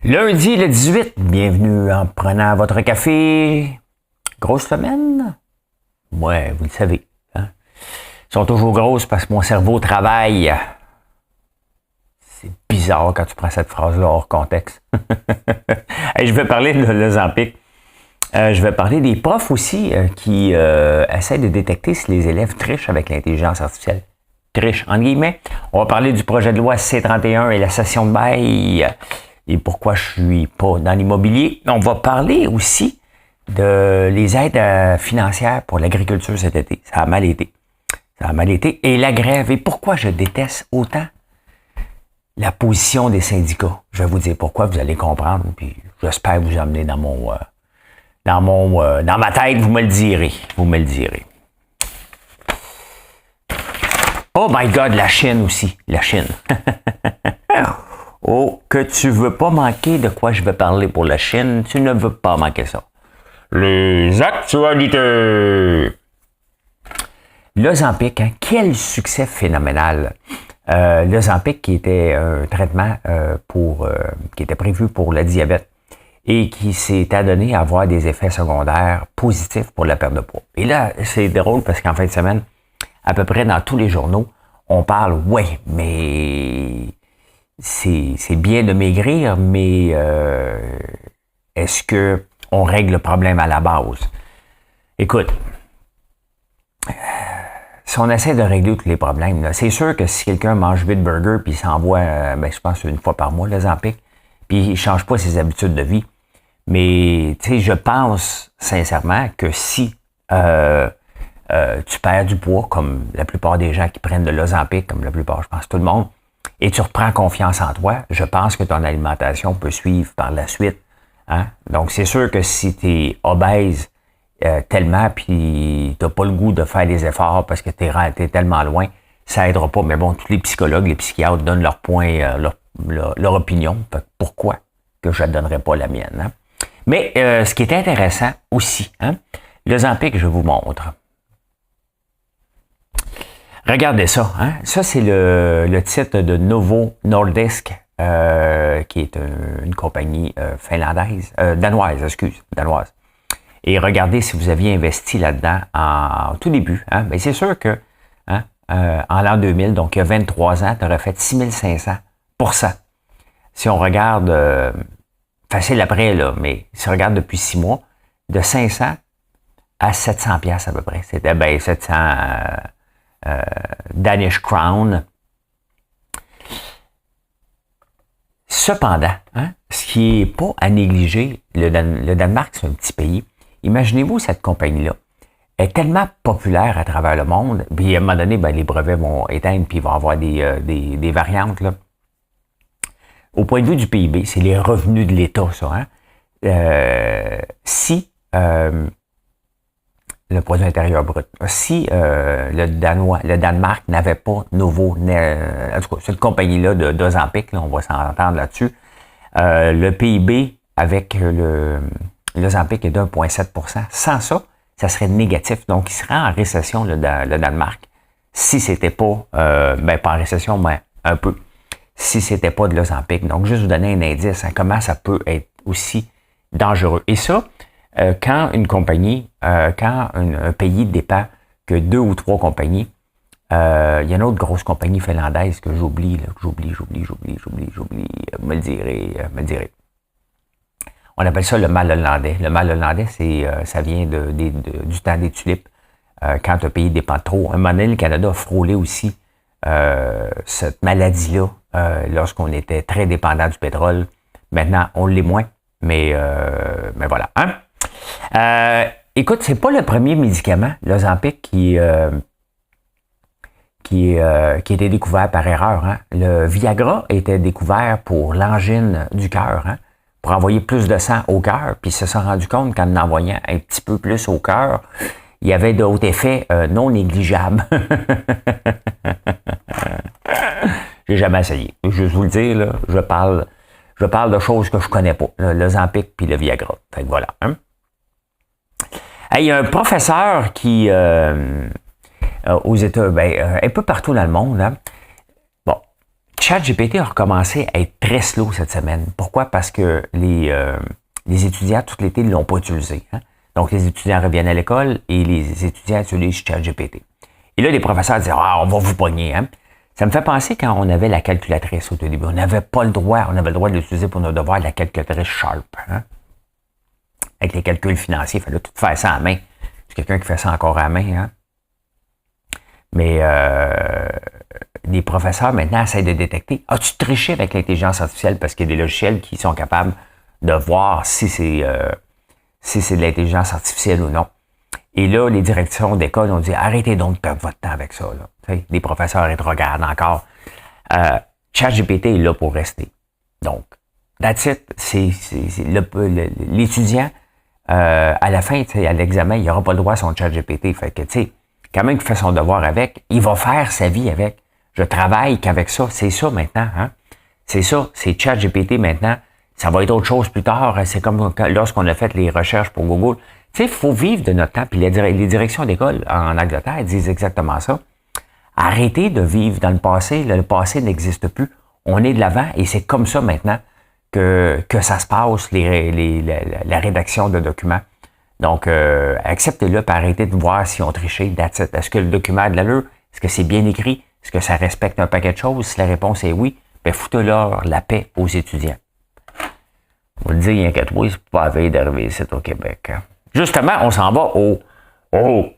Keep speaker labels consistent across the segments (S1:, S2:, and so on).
S1: Lundi le 18, bienvenue en prenant votre café. Grosse semaine? Ouais, vous le savez. Hein? Ils sont toujours grosses parce que mon cerveau travaille. C'est bizarre quand tu prends cette phrase-là hors contexte. Hey, je vais parler de l'Ozempic. Je vais parler des profs aussi qui essaient de détecter si les élèves trichent avec l'intelligence artificielle. Trichent, entre guillemets. On va parler du projet de loi C-31 et la cession de bail. Et pourquoi je suis pas dans l'immobilier. On va parler aussi de les aides financières pour l'agriculture cet été. Ça a mal été. Ça a mal été. Et la grève. Et pourquoi je déteste autant la position des syndicats. Je vais vous dire pourquoi, vous allez comprendre. Puis j'espère vous emmener dans ma tête, vous me le direz. Vous me le direz. Oh my God, la Chine aussi. La Chine. Oh, que tu veux pas manquer de quoi je vais parler pour la Chine, tu ne veux pas manquer ça. Les actualités. L'Ozempic, hein, quel succès phénoménal. L'Ozempic qui était un traitement qui était prévu pour le diabète et qui s'est adonné à avoir des effets secondaires positifs pour la perte de poids. Et là, c'est drôle parce qu'en fin de semaine, à peu près dans tous les journaux, on parle, ouais, mais c'est bien de maigrir, mais est-ce que on règle le problème à la base? Écoute, si on essaie de régler tous les problèmes, là, c'est sûr que si quelqu'un mange 8 burgers puis il s'envoie, je pense une fois par mois, l'Ozempic, puis il change pas ses habitudes de vie. Mais tu sais, je pense sincèrement que si tu perds du poids, comme la plupart des gens qui prennent de l'Ozempic, comme la plupart, je pense tout le monde, et tu reprends confiance en toi, je pense que ton alimentation peut suivre par la suite. Hein? Donc, c'est sûr que si tu es obèse tellement, puis tu n'as pas le goût de faire des efforts parce que tu es tellement loin, ça aidera pas. Mais bon, tous les psychologues, les psychiatres donnent leur point, leur opinion. Pourquoi que je ne donnerais pas la mienne? Hein? Mais ce qui est intéressant aussi, hein, l'Ozempic, je vous montre. Regardez ça. Hein? Ça, c'est le titre de Novo Nordisk, qui est une compagnie finlandaise, danoise. Et regardez si vous aviez investi là-dedans au tout début. Hein? Bien, c'est sûr que en l'an 2000, donc il y a 23 ans, tu aurais fait 6500%. Si on regarde, facile après, là, mais si on regarde depuis 6 mois, de 500 à 700 piastres à peu près. C'était 700... Danish Crown. Cependant, hein, ce qui n'est pas à négliger, le Danemark, c'est un petit pays. Imaginez-vous cette compagnie-là est tellement populaire à travers le monde, puis à un moment donné, les brevets vont éteindre, puis il va y avoir des variantes. Là. Au point de vue du PIB, c'est les revenus de l'État, ça. Hein? Si le produit intérieur brut. Si le Danemark n'avait pas en tout cas, cette compagnie-là d'Ozempic, on va s'entendre là-dessus, le PIB avec l'Ozempic est d'1,7%. Sans ça, ça serait négatif. Donc, il serait en récession, le Danemark, si c'était pas, pas en récession, mais un peu, si c'était pas de l'Ozempic. Donc, juste vous donner un indice, hein, comment ça peut être aussi dangereux. Et ça, quand une compagnie, quand un pays dépend que 2 ou 3 compagnies, il y a une autre grosse compagnie finlandaise que j'oublie, me le direz. On appelle ça le mal hollandais. Le mal hollandais, ça vient du temps des tulipes, quand un pays dépend trop. Un moment donné, le Canada a frôlé aussi cette maladie-là lorsqu'on était très dépendant du pétrole. Maintenant, on l'est moins, mais voilà. Hein? Écoute, c'est pas le premier médicament, l'Ozempic, qui a été découvert par erreur. Hein. Le Viagra a été découvert pour l'angine du cœur, hein, pour envoyer plus de sang au cœur, puis ils se sont rendus compte qu'en envoyant un petit peu plus au cœur, il y avait d'autres effets non négligeables. J'ai jamais essayé. Je vais vous le dire, là, je parle de choses que je connais pas. L'Ozempic puis le Viagra. Fait que voilà. Hein. Il y a un professeur qui, aux États, un peu partout dans le monde, hein, ChatGPT a recommencé à être très slow cette semaine. Pourquoi? Parce que les étudiants, tout l'été, ne l'ont pas utilisé. Hein? Donc, les étudiants reviennent à l'école et les étudiants utilisent ChatGPT. Et là, les professeurs disent « Ah, on va vous pogner. Hein? » Ça me fait penser quand on avait la calculatrice au tout début. On n'avait pas le droit, on avait le droit de l'utiliser pour nos devoirs, la calculatrice Sharp. Hein? Avec les calculs financiers, il fallait tout faire ça à la main. C'est quelqu'un qui fait ça encore à la main. Hein? Mais les professeurs maintenant essaient de détecter. As-tu triché avec l'intelligence artificielle? Parce qu'il y a des logiciels qui sont capables de voir si c'est de l'intelligence artificielle ou non. Et là, les directions d'école ont dit arrêtez donc de perdre votre temps avec ça. Là. Les professeurs ils te regardent encore. ChatGPT est là pour rester. Donc, that's it. L'étudiant, à la fin, à l'examen, il n'aura pas le droit à son ChatGPT. Fait que, tu sais, quand même qu'il fait son devoir avec, il va faire sa vie avec. Je travaille qu'avec ça. C'est ça maintenant. Hein? C'est ça. C'est ChatGPT maintenant. Ça va être autre chose plus tard. C'est comme lorsqu'on a fait les recherches pour Google. Tu sais, il faut vivre de notre temps. Puis les directions d'école en Angleterre disent exactement ça. Arrêtez de vivre dans le passé. Le passé n'existe plus. On est de l'avant et c'est comme ça maintenant que ça se passe, la rédaction de documents. Donc, acceptez-le et arrêtez de voir si on triché. Est-ce que le document a de l'allure? Est-ce que c'est bien écrit? Est-ce que ça respecte un paquet de choses? Si la réponse est oui, bien, foutez-leur la paix aux étudiants. On le dit, il y a qu'à toi, c'est pas la veille d'arriver ici au Québec. Hein. Justement, on s'en va au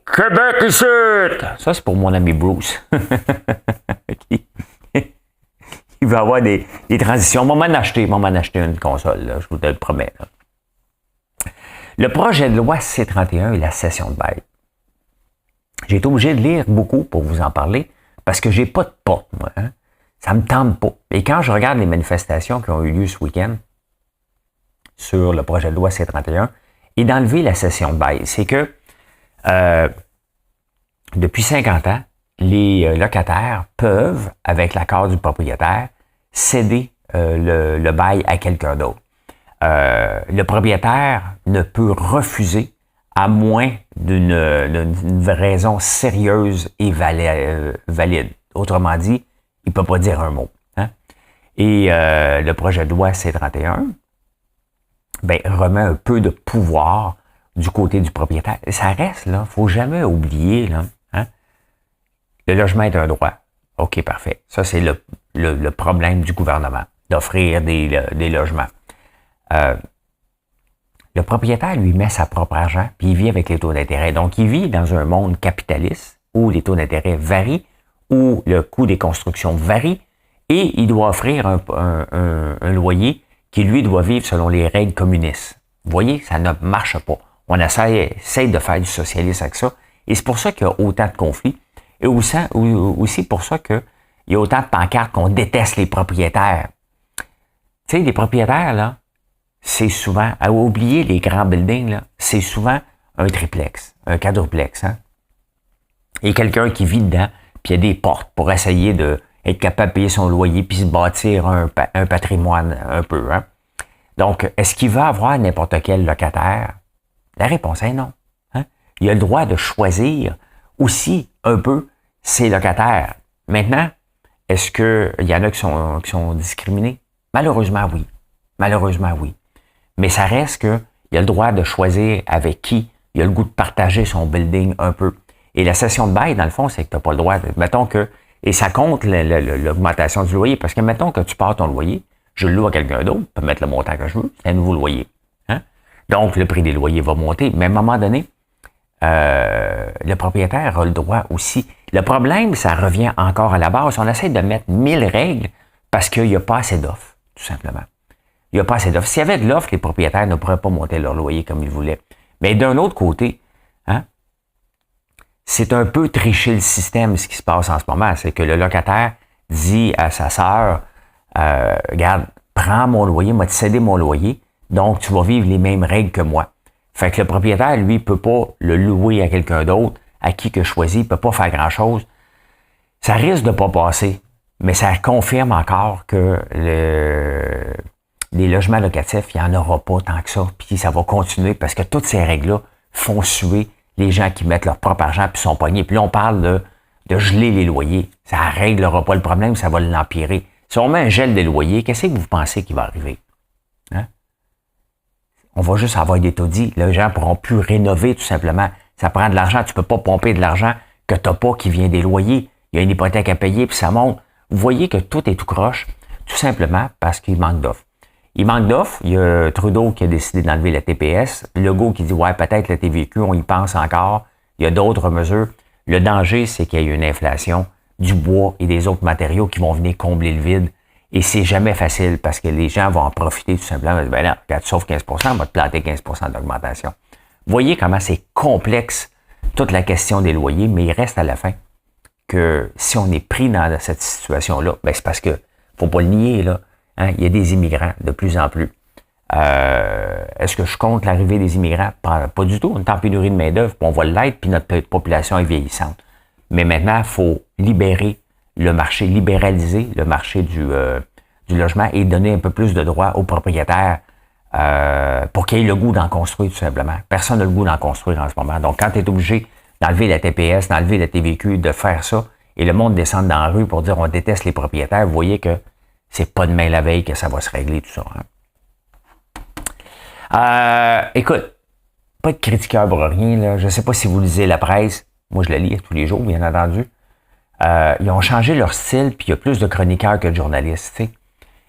S1: Québec ici! Ça, c'est pour mon ami Bruce. Il va avoir des transitions. On va m'en acheter une console, là, je vous le promets. Là. Le projet de loi C-31 et la session de bail. J'ai été obligé de lire beaucoup pour vous en parler parce que j'ai pas de porte, moi. Hein? Ça me tente pas. Et quand je regarde les manifestations qui ont eu lieu ce week-end sur le projet de loi C-31 et d'enlever la session de bail, c'est que depuis 50 ans, les locataires peuvent, avec l'accord du propriétaire, céder le bail à quelqu'un d'autre. Le propriétaire ne peut refuser à moins d'une raison sérieuse et valide. Autrement dit, il ne peut pas dire un mot. Hein? Et le projet de loi C-31 remet un peu de pouvoir du côté du propriétaire. Ça reste, là, il ne faut jamais oublier, là, hein? Le logement est un droit. OK, parfait. Ça, c'est le problème du gouvernement, d'offrir des logements. Le propriétaire, lui, met sa propre argent, puis il vit avec les taux d'intérêt. Donc, il vit dans un monde capitaliste où les taux d'intérêt varient, où le coût des constructions varie, et il doit offrir un loyer qui, lui, doit vivre selon les règles communistes. Vous voyez, ça ne marche pas. On essaie de faire du socialisme avec ça, et c'est pour ça qu'il y a autant de conflits, et aussi pour ça qu'il y a autant de pancartes qu'on déteste les propriétaires. Tu sais, les propriétaires, là, c'est souvent, à oublier les grands buildings, là, c'est souvent un triplex, un quadruplex. Hein? Et quelqu'un qui vit dedans, puis il y a des portes pour essayer d'être capable de payer son loyer, puis se bâtir un patrimoine un peu. Hein? Donc, est-ce qu'il va avoir n'importe quel locataire? La réponse est non. Hein? Il a le droit de choisir aussi un peu ses locataires. Maintenant, est-ce qu'il y en a qui sont discriminés? Malheureusement, oui. Malheureusement, oui. Mais ça reste qu'il a le droit de choisir avec qui il a le goût de partager son building un peu. Et la cession de bail, dans le fond, c'est que tu n'as pas le droit. Mettons que, et ça compte l'augmentation du loyer, parce que mettons que tu pars ton loyer, je le loue à quelqu'un d'autre, je peux mettre le montant que je veux, c'est un nouveau loyer. Hein? Donc, le prix des loyers va monter, mais à un moment donné, le propriétaire a le droit aussi. Le problème, ça revient encore à la base. On essaie de mettre 1000 règles parce qu'il n'y a pas assez d'offres, tout simplement. Il n'y a pas assez d'offres. S'il y avait de l'offre, les propriétaires ne pourraient pas monter leur loyer comme ils voulaient. Mais d'un autre côté, hein, c'est un peu tricher le système, ce qui se passe en ce moment. C'est que le locataire dit à sa sœur, regarde, prends mon loyer, m'a cédé mon loyer, donc tu vas vivre les mêmes règles que moi. Fait que le propriétaire, lui, ne peut pas le louer à quelqu'un d'autre, à qui que choisit, il ne peut pas faire grand-chose. Ça risque de ne pas passer, mais ça confirme encore que les logements locatifs, il n'y en aura pas tant que ça, puis ça va continuer parce que toutes ces règles-là font suer les gens qui mettent leur propre argent puis sont pognés. Puis là, on parle de geler les loyers. Ça ne réglera pas le problème, ça va l'empirer. Si on met un gel des loyers, qu'est-ce que vous pensez qui va arriver? Hein? On va juste avoir des taudis. Les gens ne pourront plus rénover tout simplement. Ça prend de l'argent. Tu ne peux pas pomper de l'argent que tu n'as pas qui vient des loyers. Il y a une hypothèque à payer, puis ça monte. Vous voyez que tout est tout croche, tout simplement parce qu'il manque d'offres. Il manque d'offres. Il y a Trudeau qui a décidé d'enlever la TPS. Legault qui dit, ouais, peut-être le TVQ, on y pense encore. Il y a d'autres mesures. Le danger, c'est qu'il y ait une inflation du bois et des autres matériaux qui vont venir combler le vide. Et c'est jamais facile parce que les gens vont en profiter tout simplement. Ben là, quand tu sauves 15 on va te planter 15 d'augmentation. Vous voyez comment c'est complexe, toute la question des loyers, mais il reste à la fin que si on est pris dans cette situation-là, ben c'est parce que, faut pas le nier, là, hein, il y a des immigrants de plus en plus. Est-ce que je compte l'arrivée des immigrants? Pas du tout. On est en pénurie de main-d'œuvre, puis on va l'être, puis notre population est vieillissante. Mais maintenant, il faut libérer le marché, libéraliser le marché du logement et donner un peu plus de droits aux propriétaires pour qu'ils aient le goût d'en construire tout simplement. Personne n'a le goût d'en construire en ce moment. Donc, quand tu es obligé d'enlever la TPS, d'enlever la TVQ, de faire ça, et le monde descend dans la rue pour dire on déteste les propriétaires, vous voyez que c'est pas demain la veille que ça va se régler tout ça. Hein? Écoute, pas de critiqueur pour rien. Là. Je ne sais pas si vous lisez la presse. Moi, je la lis tous les jours, bien entendu. Ils ont changé leur style, puis il y a plus de chroniqueurs que de journalistes. T'sais.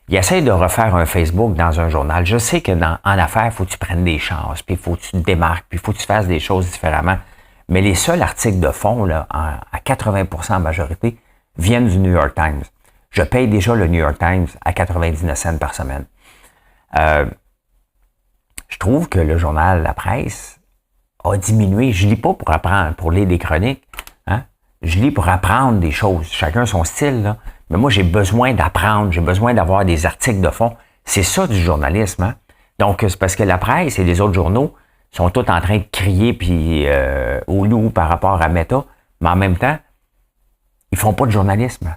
S1: Ils essayent de refaire un Facebook dans un journal. Je sais que en affaires, il faut que tu prennes des chances, puis il faut que tu te démarques, puis il faut que tu fasses des choses différemment. Mais les seuls articles de fond, là, à 80% en majorité, viennent du New York Times. Je paye déjà le New York Times à 99 cents par semaine. Je trouve que le journal La Presse a diminué. Je lis pas pour apprendre, pour lire des chroniques. Hein? Je lis pour apprendre des choses. Chacun son style, là. Mais moi, j'ai besoin d'apprendre. J'ai besoin d'avoir des articles de fond. C'est ça du journalisme. Hein? Donc, c'est parce que La Presse et les autres journaux sont tous en train de crier puis au loup par rapport à Meta. Mais en même temps, ils font pas de journalisme.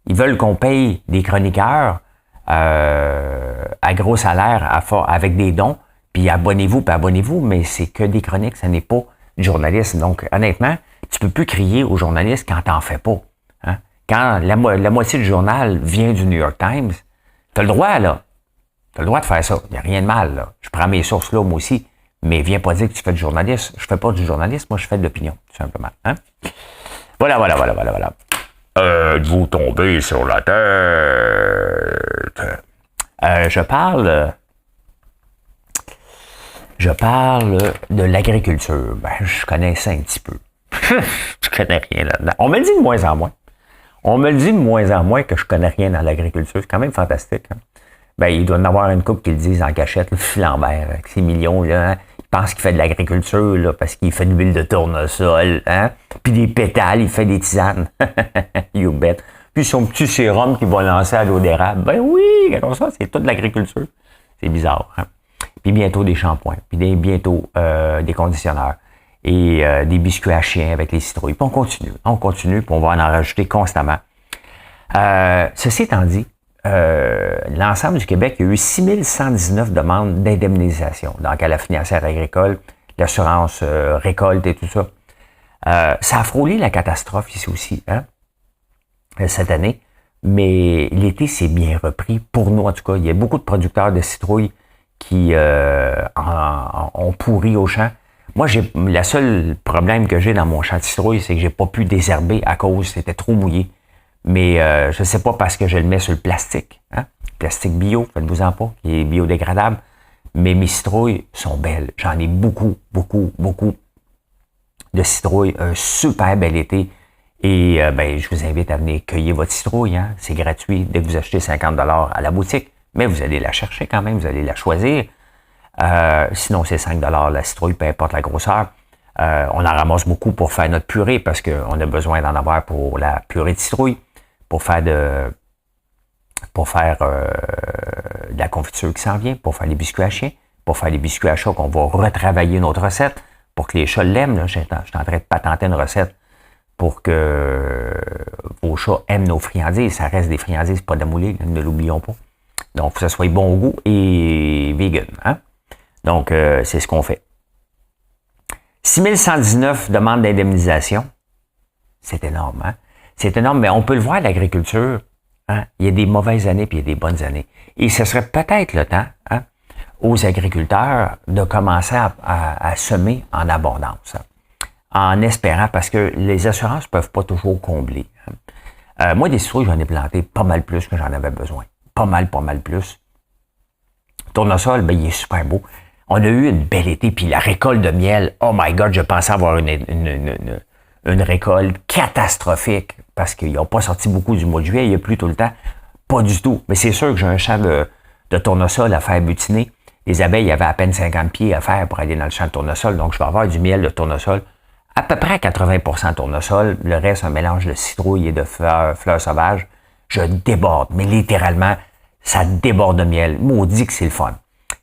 S1: Ils veulent qu'on paye des chroniqueurs à gros salaire avec des dons. Puis abonnez-vous, mais c'est que des chroniques, ce n'est pas du journalisme. Donc, honnêtement, tu peux plus crier aux journalistes quand t'en fais pas. Hein? Quand la moitié du journal vient du New York Times, t'as le droit, là. T'as le droit de faire ça. Il n'y a rien de mal, là. Je prends mes sources là, moi aussi. Mais viens pas dire que tu fais du journalisme. Je fais pas du journalisme, moi, je fais de l'opinion, tout simplement. Hein? Voilà. Êtes-vous tombé sur la tête? Je parle de l'agriculture. Ben, je connais ça un petit peu. Je connais rien là-dedans. On me le dit de moins en moins. On me le dit de moins en moins que je connais rien dans l'agriculture. C'est quand même fantastique. Hein? Ben, il doit y en avoir une couple qui le disent en cachette, le Flambert, avec ses millions, là, hein? Il pense qu'il fait de l'agriculture, là, parce qu'il fait de l'huile de tournesol, hein? Puis des pétales, il fait des tisanes. You bet. Puis son petit sérum qu'il va lancer à l'eau d'érable. Ben oui, comme ça, c'est toute l'agriculture. C'est bizarre, hein? Puis bientôt des shampoings, puis bientôt des conditionneurs et des biscuits à chien avec les citrouilles. Puis on continue, puis on va en rajouter constamment. Ceci étant dit, l'ensemble du Québec, il y a eu 6119 demandes d'indemnisation. Donc, à la financière agricole, l'assurance récolte et tout ça. Ça a frôlé la catastrophe ici aussi, hein, cette année. Mais l'été s'est bien repris. Pour nous, en tout cas, il y a beaucoup de producteurs de citrouilles qui ont pourri au champ. Moi, le seul problème que j'ai dans mon champ de citrouilles, c'est que j'ai pas pu désherber à cause c'était trop mouillé. Mais je sais pas parce que je le mets sur le plastique. Hein? Plastique bio, faites-vous-en pas, qui est biodégradable. Mais mes citrouilles sont belles. J'en ai beaucoup de citrouilles. Un super bel été. Et je vous invite à venir cueillir votre citrouille. Hein? C'est gratuit dès que vous achetez 50$ à la boutique. Mais vous allez la chercher quand même, vous allez la choisir. Sinon, c'est 5$ la citrouille, peu importe la grosseur. On en ramasse beaucoup pour faire notre purée parce qu'on a besoin d'en avoir pour la purée de citrouille, pour faire de la confiture qui s'en vient, pour faire les biscuits à chien, pour faire les biscuits à chat qu'on va retravailler notre recette pour que les chats l'aiment. Là. Je suis en train de patenter une recette pour que vos chats aiment nos friandises. Ça reste des friandises, pas de moulée, ne l'oublions pas. Donc, il faut que ça soit bon au goût et vegan. Hein? Donc, c'est ce qu'on fait. 6119 demandes d'indemnisation. C'est énorme. Hein? C'est énorme, mais on peut le voir, l'agriculture. Hein? Il y a des mauvaises années puis il y a des bonnes années. Et ce serait peut-être le temps, hein, aux agriculteurs de commencer à semer en abondance, hein, en espérant, parce que les assurances peuvent pas toujours combler. Hein. Moi, des citrouilles, j'en ai planté pas mal plus que j'en avais besoin. Pas mal plus. Tournesol, ben, il est super beau. On a eu une belle été, puis la récolte de miel, oh my God, je pensais avoir une récolte catastrophique, parce qu'ils n'ont pas sorti beaucoup du mois de juillet, il n'y a plus tout le temps. Pas du tout. Mais c'est sûr que j'ai un champ de tournesol à faire butiner. Les abeilles avaient à peine 50 pieds à faire pour aller dans le champ de tournesol, donc je vais avoir du miel de tournesol, à peu près 80% tournesol, le reste un mélange de citrouille et de fleurs sauvages. Je déborde, mais littéralement, ça déborde de miel. Maudit que c'est le fun.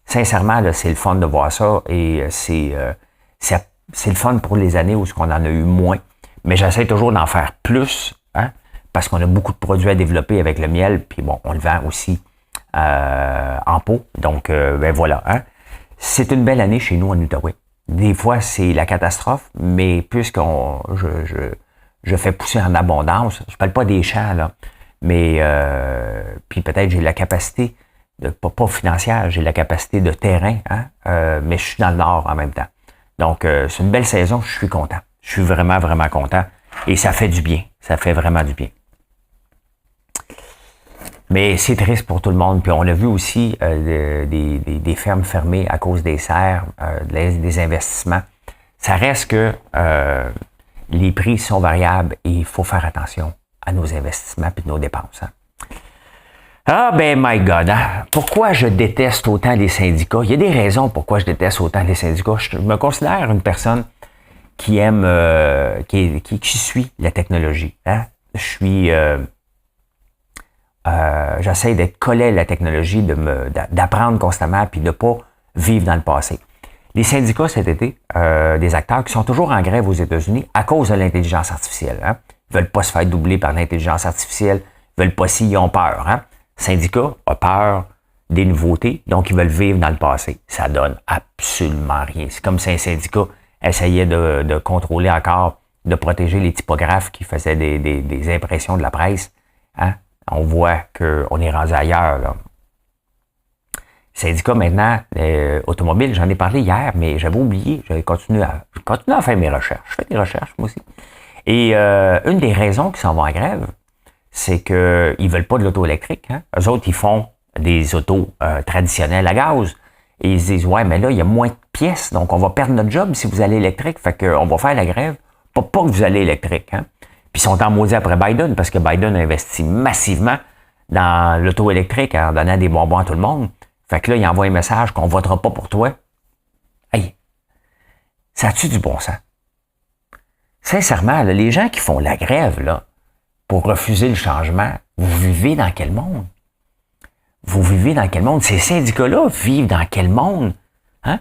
S1: Sincèrement, là, c'est le fun de voir ça et c'est le fun pour les années où on en a eu moins. Mais j'essaie toujours d'en faire plus, hein, parce qu'on a beaucoup de produits à développer avec le miel, puis bon, on le vend aussi en pot. Donc, ben voilà. Hein. C'est une belle année chez nous en Outaouais. Des fois, c'est la catastrophe, mais puisque je fais pousser en abondance, je parle pas des champs, là, mais puis peut-être j'ai la capacité, pas financière, j'ai la capacité de terrain, hein, mais je suis dans le nord en même temps. Donc, c'est une belle saison, je suis content. Je suis vraiment, vraiment content. Et ça fait du bien. Ça fait vraiment du bien. Mais c'est triste pour tout le monde. Puis on a vu aussi des fermes fermées à cause des serres, des investissements. Ça reste que les prix sont variables et il faut faire attention à nos investissements et nos dépenses. Hein. Ah ben my God, hein? Pourquoi je déteste autant les syndicats? Il y a des raisons pourquoi je déteste autant les syndicats. Je me considère une personne qui aime, qui suit la technologie. Hein? Je suis... j'essaie d'être collé à la technologie, d'apprendre constamment puis de ne pas vivre dans le passé. Les syndicats cet été, des acteurs qui sont toujours en grève aux États-Unis à cause de l'intelligence artificielle. Hein? Ils veulent pas se faire doubler par l'intelligence artificielle. Ils veulent pas ils ont peur. Hein? Le syndicat a peur des nouveautés, donc ils veulent vivre dans le passé. Ça donne absolument rien. C'est comme si un syndicat essayait de contrôler encore, de protéger les typographes qui faisaient des impressions de la presse. Hein? On voit qu'on est rendu ailleurs. Là. Syndicat maintenant, automobile, j'en ai parlé hier, mais j'avais oublié. J'avais continué à faire mes recherches. Je fais des recherches, moi aussi. Et une des raisons qu'ils s'en vont en grève, c'est qu'ils veulent pas de l'auto électrique. Hein? Eux autres, ils font des autos traditionnelles à gaz. Et ils se disent, ouais, mais là, il y a moins de pièces, donc on va perdre notre job si vous allez électrique. Fait qu'on va faire la grève pour pas que vous allez électrique. Hein? Puis ils sont en maudit après Biden, parce que Biden a investi massivement dans l'auto électrique en donnant des bonbons à tout le monde. Fait que là, il envoie un message qu'on votera pas pour toi. Hey, ça a-tu du bon sens? Sincèrement, là, les gens qui font la grève là, pour refuser le changement, vous vivez dans quel monde? Vous vivez dans quel monde? Ces syndicats-là vivent dans quel monde? Hein?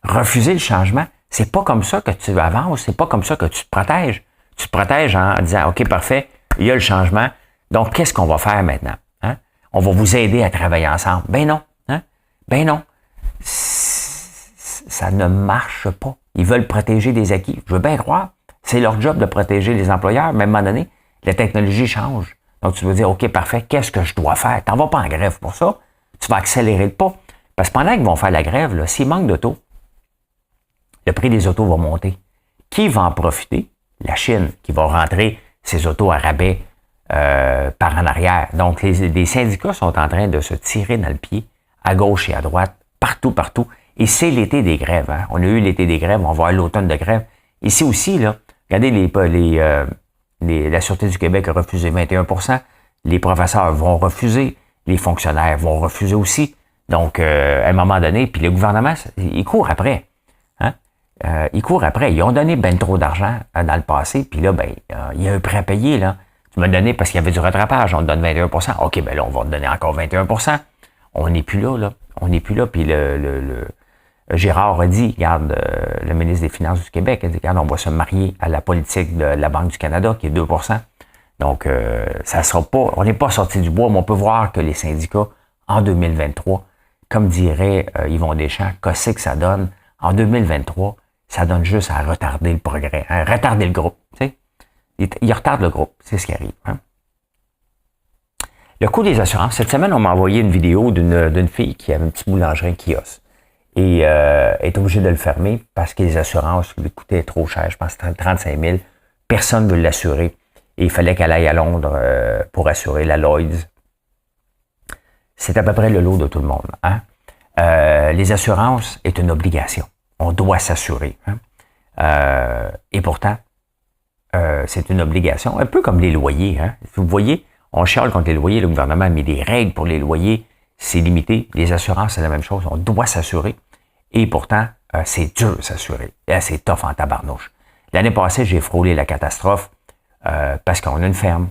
S1: Refuser le changement, c'est pas comme ça que tu avances, c'est pas comme ça que tu te protèges. Tu te protèges en disant, OK, parfait, il y a le changement, donc qu'est-ce qu'on va faire maintenant? Hein? On va vous aider à travailler ensemble. Ben non. Hein? Ben non. Ça ne marche pas. Ils veulent protéger des acquis. Je veux bien croire. C'est leur job de protéger les employeurs, mais à un moment donné, la technologie change. Donc, tu dois dire, OK, parfait, qu'est-ce que je dois faire? Tu n'en vas pas en grève pour ça. Tu vas accélérer le pas. Parce que pendant qu'ils vont faire la grève, s'il manque d'auto, le prix des autos va monter. Qui va en profiter? La Chine, qui va rentrer ses autos à rabais par en arrière. Donc, les syndicats sont en train de se tirer dans le pied, à gauche et à droite, partout. Et c'est l'été des grèves. Hein? On a eu l'été des grèves, on va avoir l'automne de grève. Ici aussi, là, regardez la Sûreté du Québec a refusé 21%, les professeurs vont refuser, les fonctionnaires vont refuser aussi. Donc, à un moment donné, puis le gouvernement, il court après. Hein? Il court après. Ils ont donné ben trop d'argent dans le passé, puis là, il y a un prêt à payer. Là. Tu m'as donné parce qu'il y avait du rattrapage, on te donne 21%. OK, ben là, on va te donner encore 21%. On n'est plus là. On n'est plus là, puis Gérard a dit, regarde, le ministre des Finances du Québec a dit, regarde, on va se marier à la politique de la Banque du Canada, qui est 2%. Donc, ça sera pas, on n'est pas sorti du bois, mais on peut voir que les syndicats, en 2023, comme dirait Yvon Deschamps, qu'est-ce que ça donne? En 2023, ça donne juste à retarder le progrès, à retarder le groupe. Tu sais? Il retarde le groupe, c'est ce qui arrive. Hein? Le coût des assurances. Cette semaine, on m'a envoyé une vidéo d'une fille qui avait un petit boulangerie kiosque. Et est obligée de le fermer parce que les assurances lui coûtaient trop cher. Je pense 35 000. Personne ne veut l'assurer. Et il fallait qu'elle aille à Londres pour assurer la Lloyd's. C'est à peu près le lot de tout le monde. Hein? Les assurances est une obligation. On doit s'assurer. Hein? Et pourtant, c'est une obligation. Un peu comme les loyers. Hein? Vous voyez, on chiale contre les loyers. Le gouvernement a mis des règles pour les loyers. C'est limité. Les assurances, c'est la même chose. On doit s'assurer. Et pourtant, c'est dur de s'assurer. C'est tough en tabarnouche. L'année passée, j'ai frôlé la catastrophe parce qu'on a une ferme.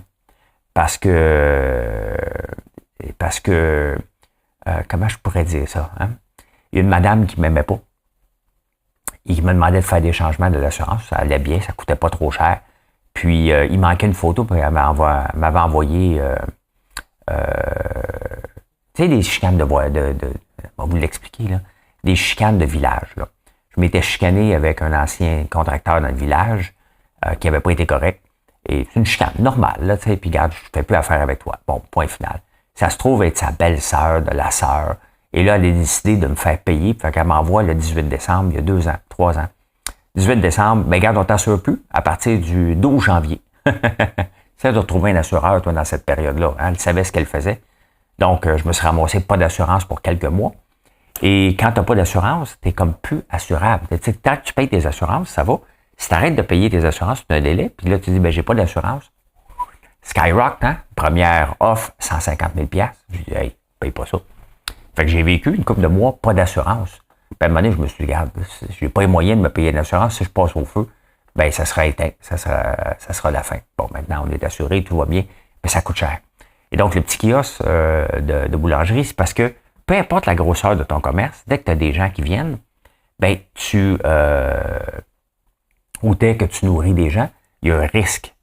S1: Parce que comment je pourrais dire ça? Hein? Il y a une madame qui ne m'aimait pas. Et qui me demandait de faire des changements de l'assurance. Ça allait bien, ça ne coûtait pas trop cher. Puis, il manquait une photo, puis elle m'avait envoyé tu sais, des chicanes on va vous l'expliquer, là. Des chicanes de village, là. Je m'étais chicané avec un ancien contracteur dans le village qui n'avait pas été correct. Et c'est une chicane normale, là, tu sais, puis regarde, je ne fais plus affaire avec toi. Bon, point final. Ça se trouve être sa belle-sœur de la sœur. Et là, elle a décidé de me faire payer. Fait qu'elle m'envoie le 18 décembre, il y a 2 ans, 3 ans. 18 décembre, ben regarde, on t'assure plus à partir du 12 janvier. C'est de retrouver un assureur, toi, dans cette période-là. Hein? Elle savait ce qu'elle faisait. Donc, je me suis ramassé pas d'assurance pour quelques mois. Et quand tu n'as pas d'assurance, tu es comme plus assurable. Tu sais, tant que tu payes tes assurances, ça va. Si tu arrêtes de payer tes assurances, tu as un délai, puis là, tu dis, ben j'ai pas d'assurance. Skyrock, hein? Première offre, 150 000 $. Je dis, hey, paye pas ça. Fait que j'ai vécu une couple de mois, pas d'assurance. Puis à un moment donné, je me suis dit, regarde, j'ai pas les moyens de me payer l'assurance. Si je passe au feu, ben ça sera éteint. Ça sera la fin. Bon, maintenant, on est assuré, tout va bien, mais ça coûte cher. Et donc, le petit kiosque de boulangerie, c'est parce que peu importe la grosseur de ton commerce, dès que tu as des gens qui viennent, ben ou dès que tu nourris des gens, il y a un risque.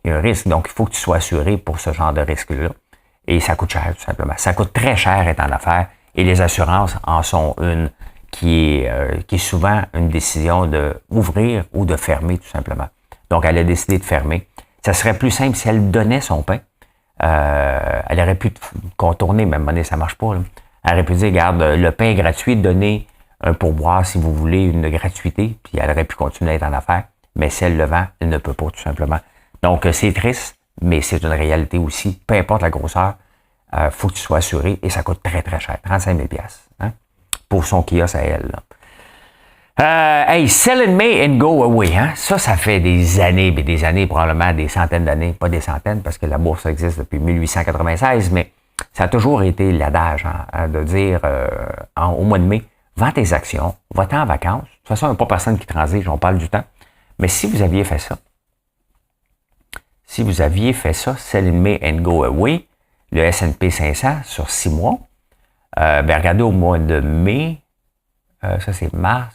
S1: Il y a un risque. Donc, il faut que tu sois assuré pour ce genre de risque-là. Et ça coûte cher, tout simplement. Ça coûte très cher être en affaires. Et les assurances en sont une qui est souvent une décision de ouvrir ou de fermer, tout simplement. Donc, elle a décidé de fermer. Ça serait plus simple si elle donnait son pain. Elle aurait pu contourner, même monnaie, ça marche pas. Là. Elle aurait pu dire, regarde, le pain est gratuit, donnez un pourboire si vous voulez, une gratuité, puis elle aurait pu continuer à être en affaires. Mais si elle le vend, elle ne peut pas, tout simplement. Donc, c'est triste, mais c'est une réalité aussi. Peu importe la grosseur, faut que tu sois assuré et ça coûte très, très cher. 35 000 $, hein, pour son kiosque à elle. Là. Hey, sell in May and go away. Hein? Ça fait des années, probablement des centaines d'années. Pas des centaines, parce que la bourse existe depuis 1896, mais ça a toujours été l'adage hein, de dire au mois de mai, vends tes actions, va-t'en en vacances. De toute façon, il n'y a pas personne qui transige, on parle du temps. Mais si vous aviez fait ça, sell in May and go away, le S&P 500 sur 6 mois, ben regardez au mois de mai, ça c'est mars,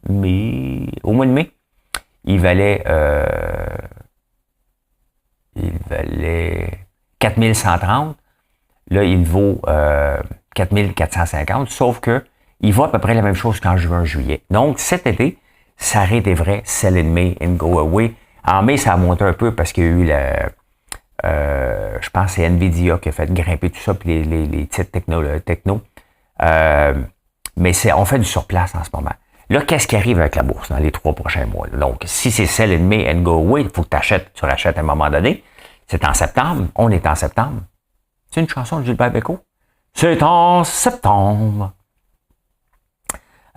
S1: mai, au mois de mai, il valait 4130, là il vaut 4450, sauf que il vaut à peu près la même chose qu'en juin, juillet. Donc cet été, ça aurait été vrai, sell in May and go away. En mai, ça a monté un peu parce qu'il y a eu je pense que c'est Nvidia qui a fait grimper tout ça, puis les titres techno. Mais on fait du surplace en ce moment. Là, qu'est-ce qui arrive avec la bourse dans les 3 prochains mois? Donc, si c'est sell in May and go away, il faut que tu rachètes à un moment donné. C'est en septembre. On est en septembre. C'est une chanson de Gilbert Bécaud? C'est en septembre.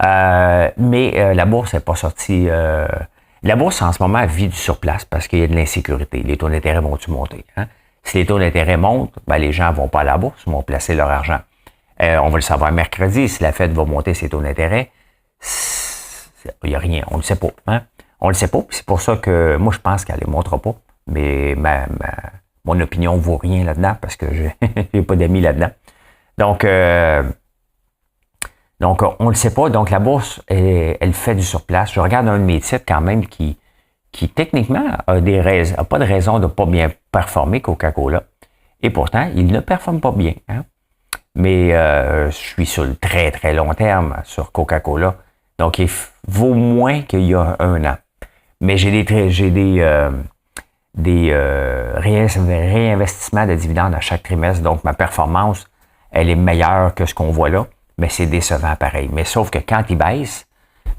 S1: Mais la bourse n'est pas sortie. La bourse, en ce moment, vit du surplace parce qu'il y a de l'insécurité. Les taux d'intérêt vont-tu monter? Hein? Si les taux d'intérêt montent, ben, les gens ne vont pas à la bourse, ils vont placer leur argent. On va le savoir mercredi, si la Fed va monter ses taux d'intérêt. Il n'y a rien, on ne le sait pas. Hein? On ne le sait pas, c'est pour ça que moi, je pense qu'elle ne les montrera pas. Mais mon opinion ne vaut rien là-dedans parce que je n'ai pas d'amis là-dedans. Donc, on ne le sait pas. Donc, la bourse, elle fait du surplace. Je regarde un de mes titres quand même qui techniquement a pas de raison de ne pas bien performer, Coca-Cola. Et pourtant, il ne performe pas bien. Hein? Mais je suis sur le très, très long terme sur Coca-Cola. Donc, il vaut moins qu'il y a 1 an. Mais j'ai des réinvestissements de dividendes à chaque trimestre. Donc, ma performance, elle est meilleure que ce qu'on voit là, mais c'est décevant pareil. Mais sauf que quand il baisse,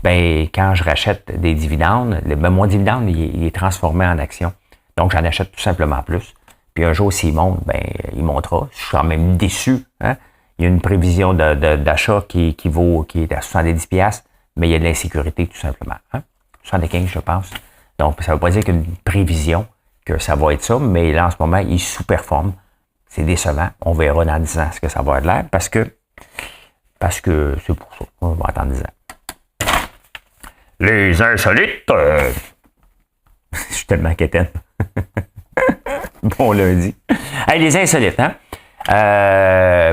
S1: ben quand je rachète des dividendes, mon dividende, il est transformé en action. Donc, j'en achète tout simplement plus. Puis un jour, s'il monte, ben il montera. Je suis quand même déçu. Hein? Il y a une prévision d'achat qui est à 70$, mais il y a de l'insécurité tout simplement. Hein? 75, je pense. Donc, ça ne veut pas dire qu'il y a une prévision que ça va être ça, mais là, en ce moment, il sous-performe. C'est décevant. On verra dans 10 ans ce que ça va être l'air, parce que c'est pour ça. On va attendre 10 ans. Les insolites! Je suis tellement quétaine. Bon lundi. Hey, les insolites, hein?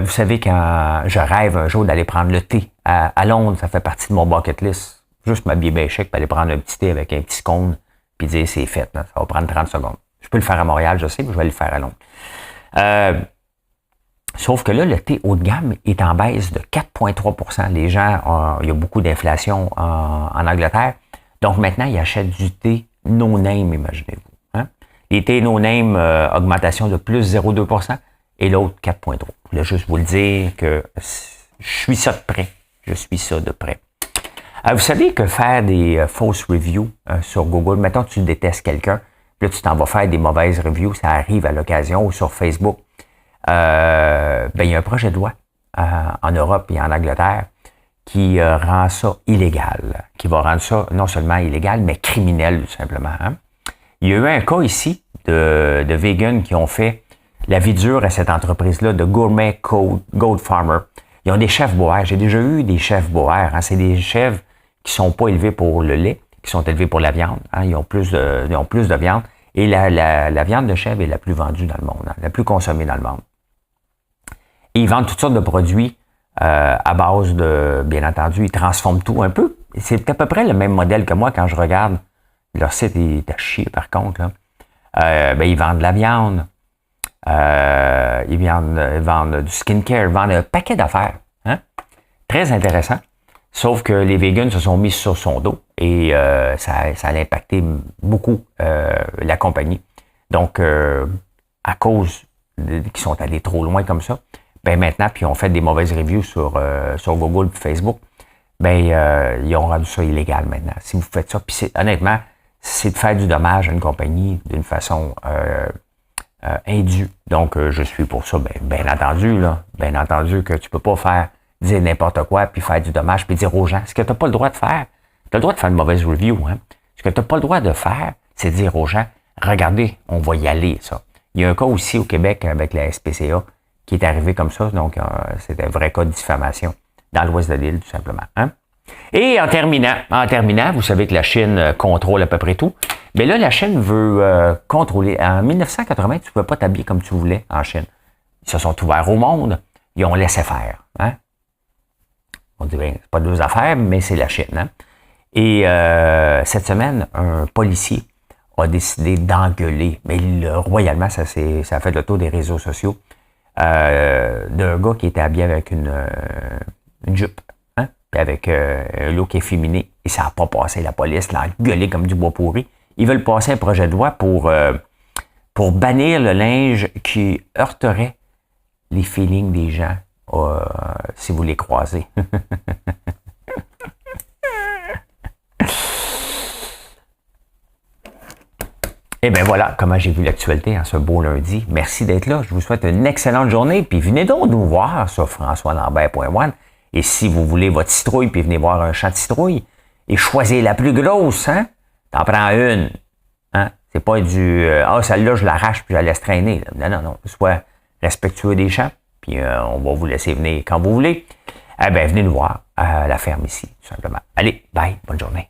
S1: Vous savez, quand je rêve un jour d'aller prendre le thé à Londres, ça fait partie de mon bucket list. Juste m'habiller bien chic, puis aller prendre un petit thé avec un petit cône, puis dire c'est fait. Hein? Ça va prendre 30 secondes. Je peux le faire à Montréal, je sais, mais je vais le faire à Londres. Sauf que là, le thé haut de gamme est en baisse de 4,3%. Les gens, il y a beaucoup d'inflation en Angleterre. Donc maintenant, ils achètent du thé no-name, imaginez-vous. Hein? Les thés no-name, augmentation de plus 0,2%. Et l'autre, 4,3. Je voulais juste vous le dire que je suis ça de près. Je suis ça de près. Vous savez que faire des fausses reviews sur Google, mettons que tu détestes quelqu'un, puis là tu t'en vas faire des mauvaises reviews, ça arrive à l'occasion, ou sur Facebook. Il y a un projet de loi en Europe et en Angleterre qui rend ça illégal, qui va rendre ça non seulement illégal, mais criminel tout simplement. Hein? Il y a eu un cas ici de vegans qui ont fait la vie dure à cette entreprise-là de Gourmet Goat Farmer. Ils ont des chèvres boers. J'ai déjà eu des chèvres boers. Hein. C'est des chèvres qui sont pas élevés pour le lait, qui sont élevés pour la viande. Hein. Ils ont plus de viande. Et la viande de chèvre est la plus vendue dans le monde, hein, la plus consommée dans le monde. Et ils vendent toutes sortes de produits à base de, bien entendu, ils transforment tout un peu. C'est à peu près le même modèle que moi quand je regarde. Leur site est à chier par contre. Là. Ils vendent de la viande. Ils vendent du skincare, ils vendent un paquet d'affaires. Hein? Très intéressant. Sauf que les vegans se sont mis sur son dos et ça a impacté beaucoup la compagnie. Donc, à cause qu'ils sont allés trop loin comme ça, ben maintenant, puis ils ont fait des mauvaises reviews sur Google et Facebook, ils ont rendu ça illégal maintenant. Si vous faites ça, puis honnêtement, c'est de faire du dommage à une compagnie d'une façon indu. Donc, je suis pour ça, bien entendu que tu peux pas dire n'importe quoi, puis faire du dommage, puis dire aux gens, ce que tu n'as pas le droit de faire, tu as le droit de faire une mauvaise review, hein. Ce que tu n'as pas le droit de faire, c'est dire aux gens, regardez, on va y aller, ça. Il y a un cas aussi au Québec avec la SPCA qui est arrivé comme ça, donc c'est un vrai cas de diffamation dans l'ouest de l'île, tout simplement, hein. Et en terminant, vous savez que la Chine contrôle à peu près tout. Mais là, la Chine veut contrôler. En 1980, tu ne pouvais pas t'habiller comme tu voulais en Chine. Ils se sont ouverts au monde. Ils ont laissé faire. Hein? On dit, c'est pas deux affaires, mais c'est la Chine. Hein? Et cette semaine, un policier a décidé d'engueuler, mais royalement, ça a fait le tour des réseaux sociaux, d'un gars qui était habillé avec une jupe. Puis avec un look efféminé, et ça n'a pas passé. La police l'a gueulé comme du bois pourri. Ils veulent passer un projet de loi pour bannir le linge qui heurterait les feelings des gens si vous les croisez. Et bien voilà comment j'ai vu l'actualité en ce beau lundi. Merci d'être là. Je vous souhaite une excellente journée. Puis venez donc nous voir sur françoislambert.one. Et si vous voulez votre citrouille, puis venez voir un champ de citrouille, et choisissez la plus grosse, hein? T'en prends une. Hein? C'est pas celle-là, je l'arrache puis je la laisse traîner. Là. Non. Sois respectueux des champs, puis on va vous laisser venir quand vous voulez. Venez nous voir à la ferme ici, tout simplement. Allez, bye, bonne journée.